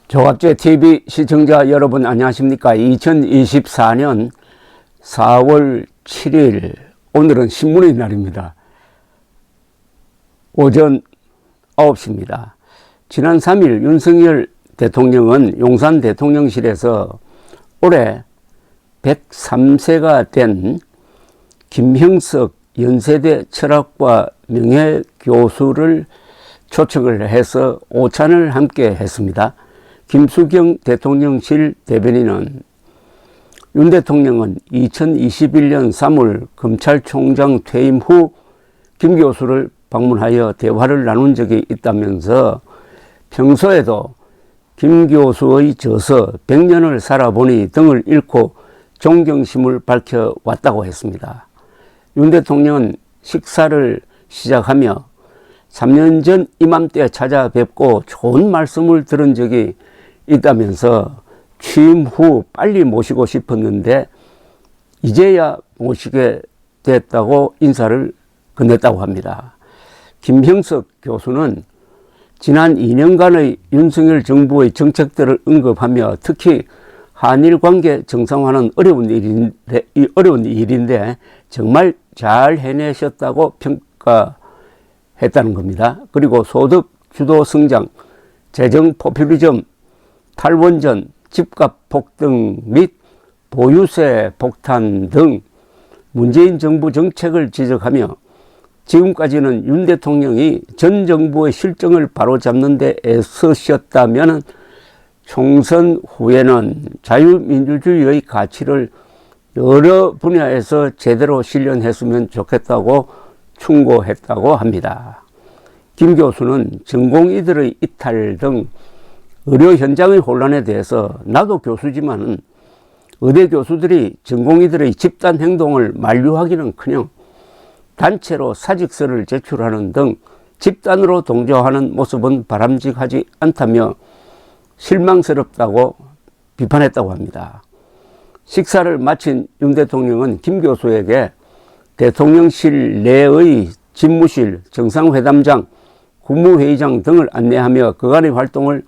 조갑제 TV 시청자 여러분 안녕하십니까? 2024년 4월 7일 오늘은 신문의 날입니다. 오전 9시입니다. 지난 3일 윤석열 대통령은 용산 대통령실에서 올해 103세가 된 김형석 연세대 철학과 명예교수를 초청을 해서 오찬을 함께 했습니다. 김수경 대통령실 대변인은 윤 대통령은 2021년 3월 검찰총장 퇴임 후 김 교수를 방문하여 대화를 나눈 적이 있다면서 평소에도 김 교수의 저서 100년을 살아보니 등을 읽고 존경심을 밝혀왔다고 했습니다. 윤 대통령은 식사를 시작하며 3년 전 이맘때 찾아뵙고 좋은 말씀을 들은 적이 있다면서 취임 후 빨리 모시고 싶었는데 이제야 모시게 됐다고 인사를 건넸다고 합니다. 김형석 교수는 지난 2년간의 윤석열 정부의 정책들을 언급하며 특히 한일 관계 정상화는 어려운 일인데 정말 잘 해내셨다고 평가했다는 겁니다. 그리고 소득 주도 성장, 재정 포퓰리즘, 탈원전, 집값 폭등 및 보유세 폭탄 등 문재인 정부 정책을 지적하며 지금까지는 윤 대통령이 전 정부의 실정을 바로잡는 데 애쓰셨다면 총선 후에는 자유민주주의의 가치를 여러 분야에서 제대로 실현했으면 좋겠다고 충고했다고 합니다. 김 교수는 전공의들의 이탈 등 의료 현장의 혼란에 대해서 나도 교수지만 의대 교수들이 전공의들의 집단 행동을 만류하기는커녕 단체로 사직서를 제출하는 등 집단으로 동조하는 모습은 바람직하지 않다며 실망스럽다고 비판했다고 합니다. 식사를 마친 윤 대통령은 김 교수에게 대통령실 내의 집무실, 정상회담장, 국무회의장 등을 안내하며 그간의 활동을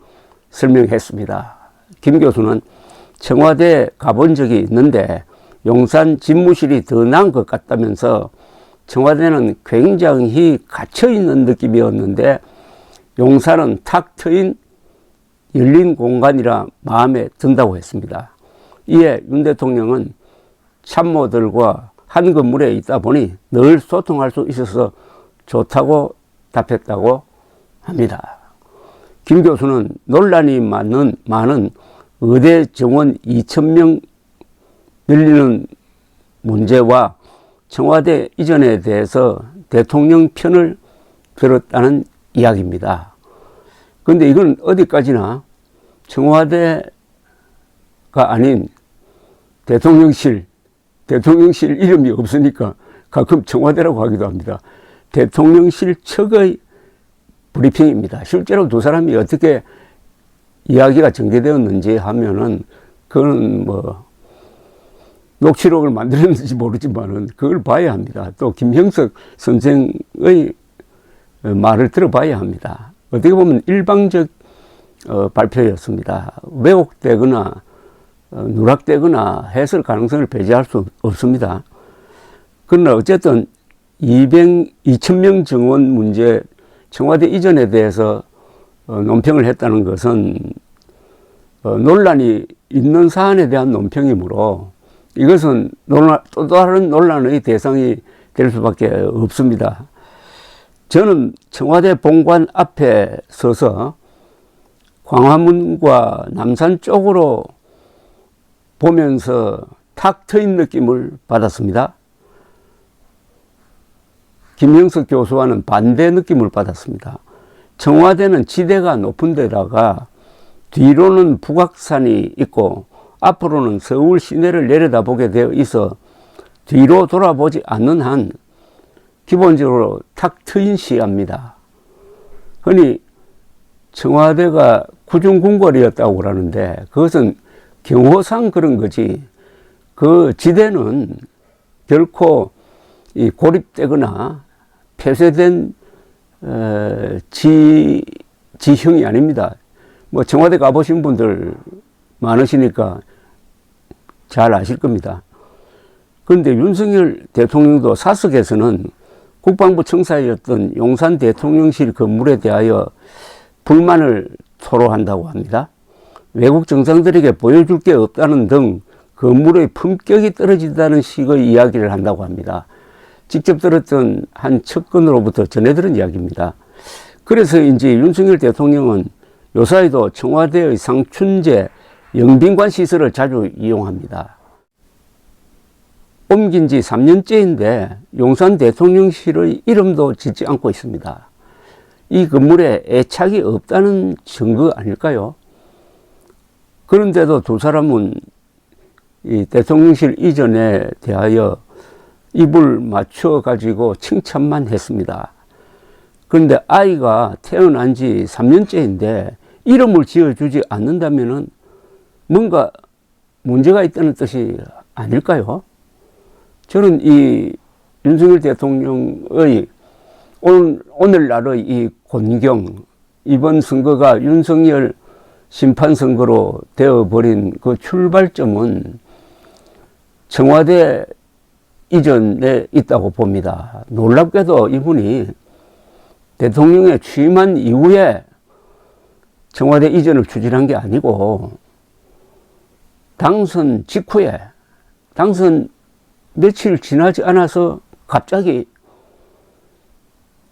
설명했습니다. 김 교수는 청와대에 가본 적이 있는데 용산 집무실이 더 나은 것 같다면서 청와대는 굉장히 갇혀있는 느낌이었는데 용산은 탁 트인 열린 공간이라 마음에 든다고 했습니다. 이에 윤 대통령은 참모들과 한 건물에 있다 보니 늘 소통할 수 있어서 좋다고 답했다고 합니다. 김 교수는 논란이 많은 의대 정원 2,000명 늘리는 문제와 청와대 이전에 대해서 대통령 편을 들었다는 이야기입니다. 그런데 이건 어디까지나 청와대가 아닌 대통령실 이름이 없으니까 가끔 청와대라고 하기도 합니다. 대통령실 측의 브리핑입니다. 실제로 두 사람이 어떻게 이야기가 전개되었는지 하면은 그건 뭐 녹취록을 만들었는지 모르지만은 그걸 봐야 합니다. 또 김형석 선생의 말을 들어봐야 합니다. 어떻게 보면 일방적 발표였습니다. 왜곡되거나 누락되거나 해설 가능성을 배제할 수 없습니다. 그러나 어쨌든 2,000명 정원 문제 청와대 이전에 대해서 논평을 했다는 것은 논란이 있는 사안에 대한 논평이므로 이것은 또 다른 논란의 대상이 될 수밖에 없습니다. 저는 청와대 본관 앞에 서서 광화문과 남산 쪽으로 보면서 탁 트인 느낌을 받았습니다. 김형석 교수와는 반대 느낌을 받았습니다. 청와대는 지대가 높은 데다가 뒤로는 북악산이 있고 앞으로는 서울 시내를 내려다보게 되어 있어 뒤로 돌아보지 않는 한 기본적으로 탁 트인 시야입니다. 흔히 청와대가 구중궁궐이었다고 그러는데 그것은 경호상 그런 거지 그 지대는 결코 고립되거나 폐쇄된 지형이 아닙니다. 뭐 청와대 가보신 분들 많으시니까 잘 아실 겁니다. 그런데 윤석열 대통령도 사석에서는 국방부 청사였던 용산 대통령실 건물에 대하여 불만을 토로한다고 합니다. 외국 정상들에게 보여줄 게 없다는 등 건물의 품격이 떨어진다는 식의 이야기를 한다고 합니다. 직접 들었던 한 측근으로부터 전해 들은 이야기입니다. 그래서인지 윤석열 대통령은 요사이도 청와대의 상춘제 영빈관 시설을 자주 이용합니다. 옮긴 지 3년째인데 용산 대통령실의 이름도 짓지 않고 있습니다. 이 건물에 애착이 없다는 증거 아닐까요? 그런데도 두 사람은 이 대통령실 이전에 대하여 입을 맞춰 가지고 칭찬만 했습니다. 그런데 아이가 태어난 지 3년째인데 이름을 지어주지 않는다면 뭔가 문제가 있다는 뜻이 아닐까요? 저는 이 윤석열 대통령의 오늘날의 이 곤경, 이번 선거가 윤석열 심판선거로 되어버린 그 출발점은 청와대 이전에 있다고 봅니다. 놀랍게도 이분이 대통령에 취임한 이후에 청와대 이전을 추진한 게 아니고 당선 직후에, 당선 며칠 지나지 않아서 갑자기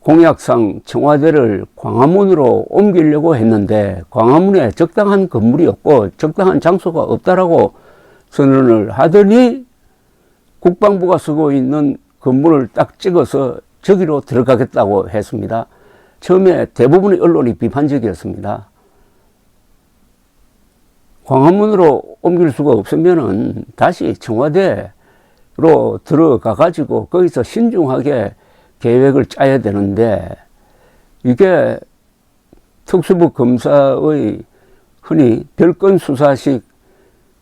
공약상 청와대를 광화문으로 옮기려고 했는데 광화문에 적당한 건물이 없고 적당한 장소가 없다라고 선언을 하더니 국방부가 쓰고 있는 건물을 딱 찍어서 저기로 들어가겠다고 했습니다. 처음에 대부분의 언론이 비판적이었습니다. 광화문으로 옮길 수가 없으면은 다시 청와대로 들어가 가지고 거기서 신중하게 계획을 짜야 되는데 이게 특수부 검사의 흔히 별건 수사식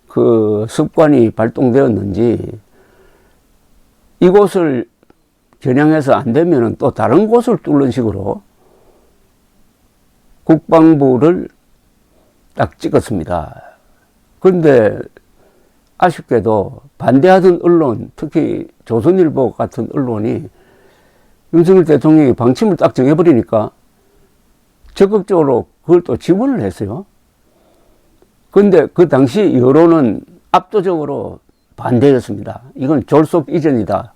그 습관이 발동되었는지 이곳을 겨냥해서 안 되면은 또 다른 곳을 뚫는 식으로 국방부를 딱 찍었습니다. 그런데 아쉽게도 반대하던 언론, 특히 조선일보 같은 언론이 윤석열 대통령이 방침을 딱 정해버리니까 적극적으로 그걸 또 지원을 했어요. 그런데 그 당시 여론은 압도적으로 반대였습니다. 이건 졸속 이전이다.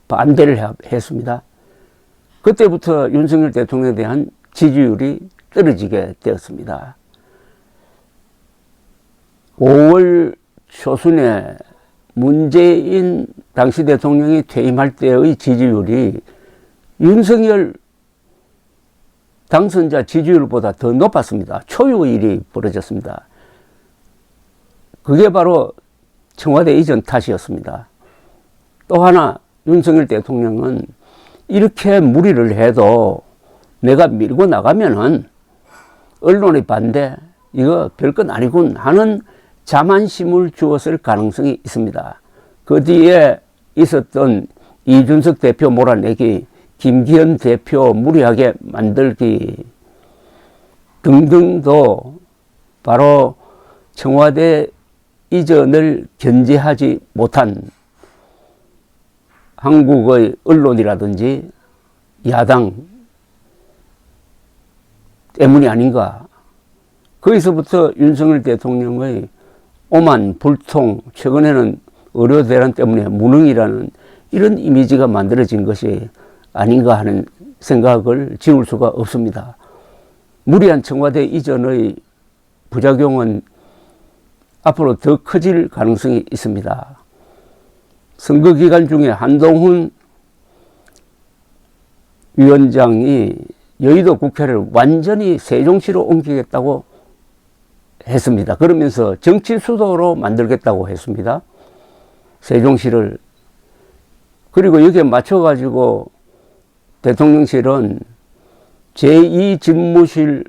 반대를 했습니다. 그때부터 윤석열 대통령에 대한 지지율이 떨어지게 되었습니다. 5월 초순에 문재인 당시 대통령이 퇴임할 때의 지지율이 윤석열 당선자 지지율보다 더 높았습니다. 초유일이 벌어졌습니다. 그게 바로 청와대 이전 탓이었습니다. 또 하나 윤석열 대통령은 이렇게 무리를 해도 내가 밀고 나가면은 언론의 반대, 이거 별건 아니군 하는 자만심을 주었을 가능성이 있습니다. 그 뒤에 있었던 이준석 대표 몰아내기, 김기현 대표 무리하게 만들기 등등도 바로 청와대 이전을 견제하지 못한 한국의 언론이라든지 야당 때문이 아닌가. 거기서부터 윤석열 대통령의 오만 불통, 최근에는 의료 대란 때문에 무능이라는 이런 이미지가 만들어진 것이 아닌가 하는 생각을 지울 수가 없습니다. 무리한 청와대 이전의 부작용은 앞으로 더 커질 가능성이 있습니다. 선거 기간 중에 한동훈 위원장이 여의도 국회를 완전히 세종시로 옮기겠다고 했습니다. 그러면서 정치 수도로 만들겠다고 했습니다. 세종시를. 그리고 여기에 맞춰가지고 대통령실은 제2집무실을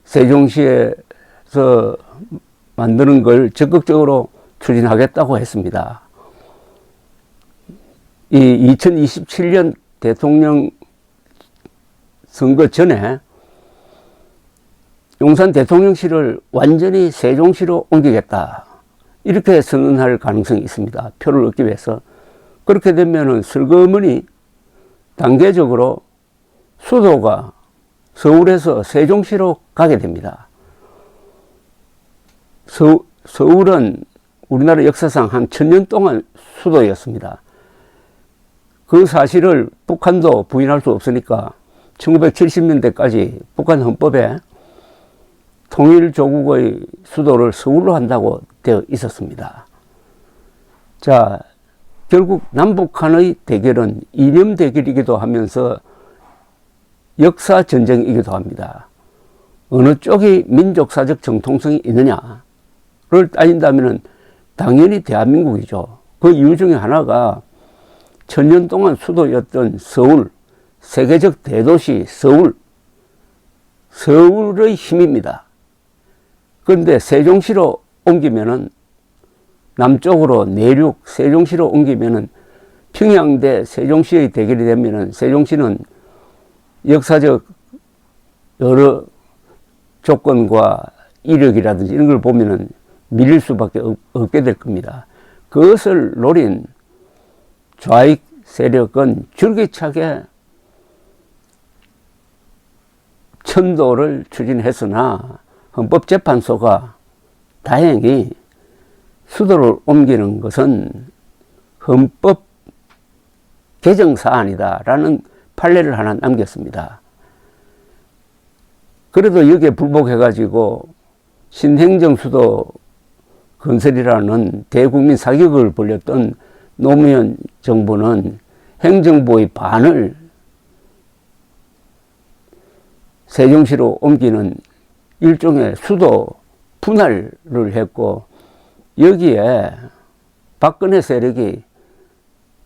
세종시에서 만드는 걸 적극적으로 추진하겠다고 했습니다. 이 2027년 대통령 선거 전에 용산 대통령실을 완전히 세종시로 옮기겠다. 이렇게 선언할 가능성이 있습니다. 표를 얻기 위해서. 그렇게 되면은 슬그머니 단계적으로 수도가 서울에서 세종시로 가게 됩니다. 서울은 우리나라 역사상 한 1000년 동안 수도였습니다. 그 사실을 북한도 부인할 수 없으니까 1970년대까지 북한 헌법에 통일조국의 수도를 서울로 한다고 되어 있었습니다. 자, 결국 남북한의 대결은 이념 대결이기도 하면서 역사 전쟁이기도 합니다. 어느 쪽이 민족사적 정통성이 있느냐를 따진다면 당연히 대한민국이죠. 그 이유 중에 하나가 1000년 동안 수도였던 서울, 세계적 대도시 서울의 힘입니다. 그런데 세종시로 옮기면은 남쪽으로 내륙 세종시로 옮기면은 평양 대 세종시의 대결이 되면은 세종시는 역사적 여러 조건과 이력이라든지 이런 걸 보면은 밀릴 수밖에 없게 될 겁니다. 그것을 노린 좌익 세력은 줄기차게 천도를 추진했으나 헌법재판소가 다행히 수도를 옮기는 것은 헌법 개정 사안이다라는 판례를 하나 남겼습니다. 그래도 여기에 불복해가지고 신행정 수도 건설이라는 대국민 사격을 벌였던 노무현 정부는 행정부의 반을 세종시로 옮기는 일종의 수도 분할을 했고, 여기에 박근혜 세력이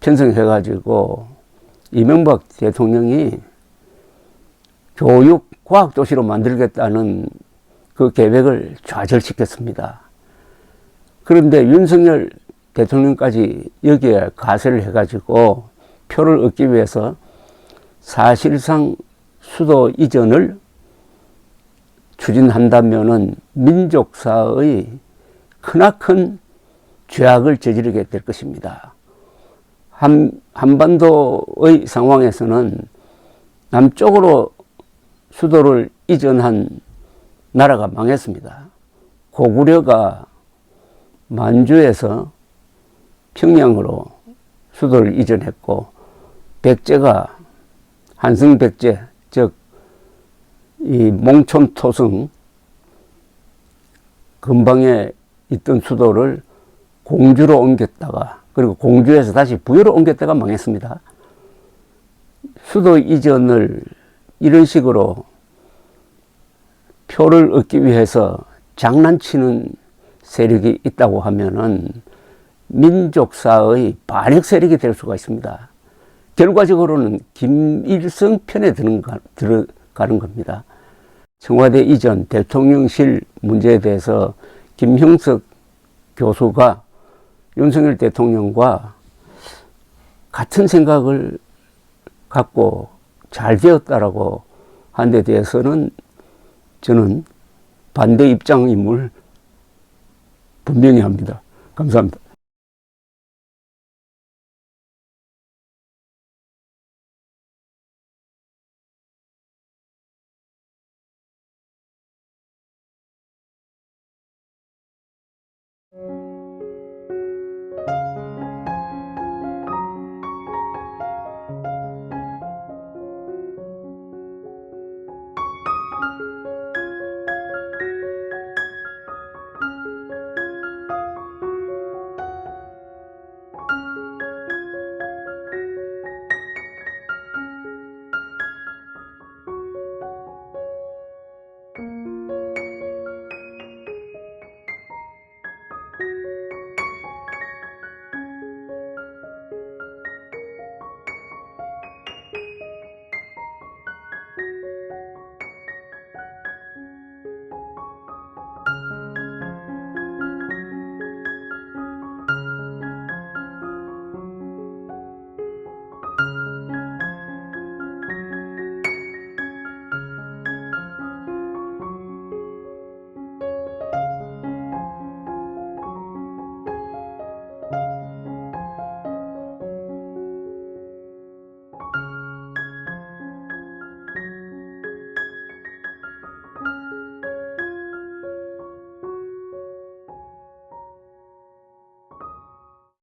편성해가지고 이명박 대통령이 교육 과학도시로 만들겠다는 그 계획을 좌절시켰습니다. 그런데 윤석열 대통령까지 여기에 가세를 해가지고 표를 얻기 위해서 사실상 수도 이전을 추진한다면은 민족사의 크나큰 죄악을 저지르게 될 것입니다. 한반도의 상황에서는 남쪽으로 수도를 이전한 나라가 망했습니다. 고구려가 만주에서 평양으로 수도를 이전했고, 백제가 한성백제, 즉 이 몽촌토성 근방에 있던 수도를 공주로 옮겼다가, 그리고 공주에서 다시 부여로 옮겼다가 망했습니다. 수도 이전을 이런 식으로 표를 얻기 위해서 장난치는 세력이 있다고 하면은 민족사의 반역 세력이 될 수가 있습니다. 결과적으로는 김일성 편에 들어가는 겁니다. 청와대 이전 대통령실 문제에 대해서 김형석 교수가 윤석열 대통령과 같은 생각을 갖고 잘 되었다라고 한 데 대해서는 저는 반대 입장임을 분명히 합니다. 감사합니다.